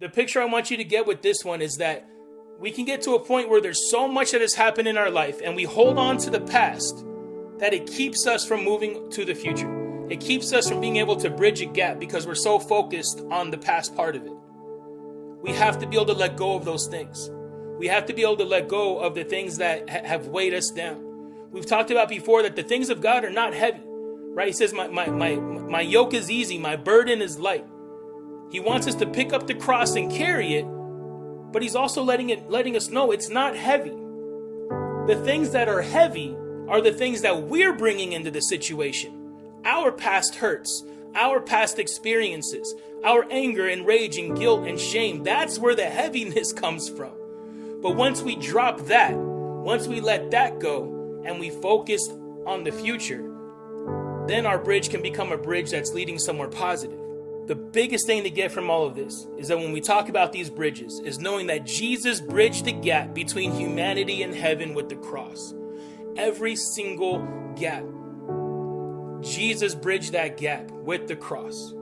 The picture I want you to get with this one is that we can get to a point where there's so much that has happened in our life and we hold on to the past that it keeps us from moving to the future. It keeps us from being able to bridge a gap because we're so focused on the past part of it. We have to be able to let go of those things. We have to be able to let go of the things that have weighed us down. We've talked about before that the things of God are not heavy, right? He says, my yoke is easy, my burden is light. He wants us to pick up the cross and carry it, but he's also letting us know it's not heavy. The things that are heavy are the things that we're bringing into the situation. Our past hurts, our past experiences, our anger and rage and guilt and shame. That's where the heaviness comes from. But once we drop that, once we let that go and we focus on the future, then our bridge can become a bridge that's leading somewhere positive. The biggest thing to get from all of this is that when we talk about these bridges is knowing that Jesus bridged the gap between humanity and heaven with the cross. Every single gap. Jesus bridged that gap with the cross.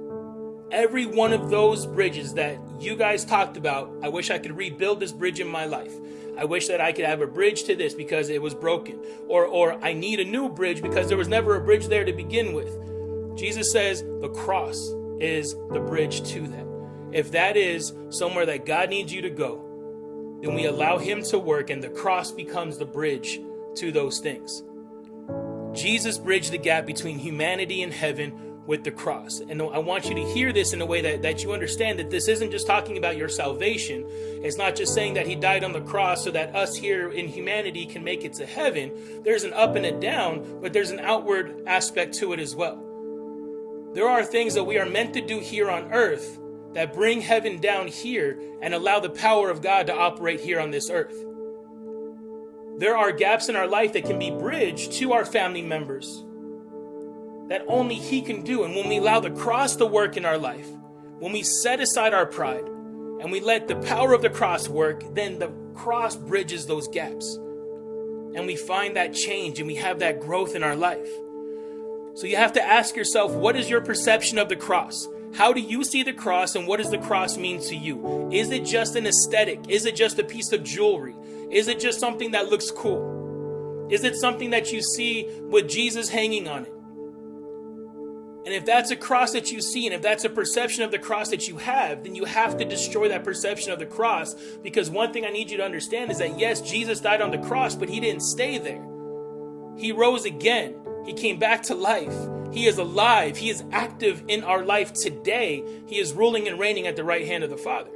Every one of those bridges that you guys talked about, I wish I could rebuild this bridge in my life. I wish that I could have a bridge to this because it was broken. Or I need a new bridge because there was never a bridge there to begin with. Jesus says the cross is the bridge to that. If that is somewhere that God needs you to go, then we allow him to work and the cross becomes the bridge to those things. Jesus bridged the gap between humanity and heaven with the cross. And I want you to hear this in a way that you understand that this isn't just talking about your salvation. It's not just saying that he died on the cross so that us here in humanity can make it to heaven. There's an up and a down, but there's an outward aspect to it as well. There are things that we are meant to do here on earth that bring heaven down here and allow the power of God to operate here on this earth. There are gaps in our life that can be bridged to our family members that only he can do. And when we allow the cross to work in our life, when we set aside our pride and we let the power of the cross work, then the cross bridges those gaps. And we find that change and we have that growth in our life. So you have to ask yourself, what is your perception of the cross? How do you see the cross and what does the cross mean to you? Is it just an aesthetic? Is it just a piece of jewelry? Is it just something that looks cool? Is it something that you see with Jesus hanging on it? And if that's a cross that you see, and if that's a perception of the cross that you have, then you have to destroy that perception of the cross. Because one thing I need you to understand is that yes, Jesus died on the cross, but he didn't stay there. He rose again. He came back to life. He is alive. He is active in our life today. He is ruling and reigning at the right hand of the Father.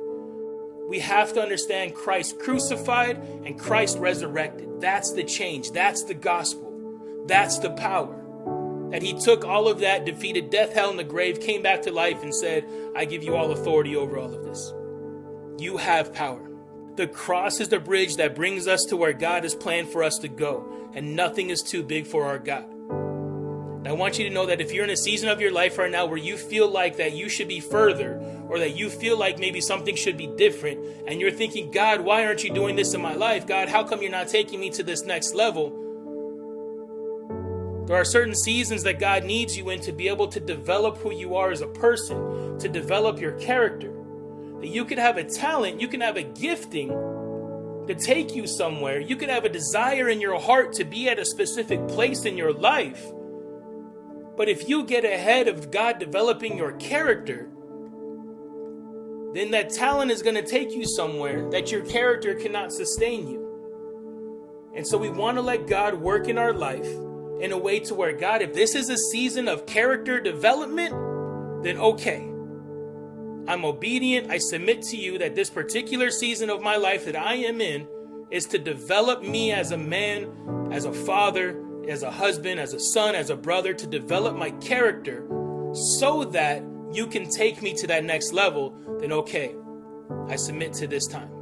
We have to understand Christ crucified and Christ resurrected. That's the change. That's the gospel. That's the power. That he took all of that, defeated death, hell, and the grave, came back to life and said, I give you all authority over all of this. You have power. The cross is the bridge that brings us to where God has planned for us to go, and nothing is too big for our God. And I want you to know that if you're in a season of your life right now where you feel like that you should be further, or that you feel like maybe something should be different, and you're thinking, God, why aren't you doing this in my life? God, how come you're not taking me to this next level? There are certain seasons that God needs you in to be able to develop who you are as a person, to develop your character. That you could have a talent, you can have a gifting to take you somewhere. You could have a desire in your heart to be at a specific place in your life. But if you get ahead of God developing your character, then that talent is going to take you somewhere that your character cannot sustain you. And so we want to let God work in our life in a way to where, God, if this is a season of character development, then okay. I'm obedient. I submit to you that this particular season of my life that I am in is to develop me as a man, as a father, as a husband, as a son, as a brother, to develop my character so that you can take me to that next level. Then okay, I submit to this time.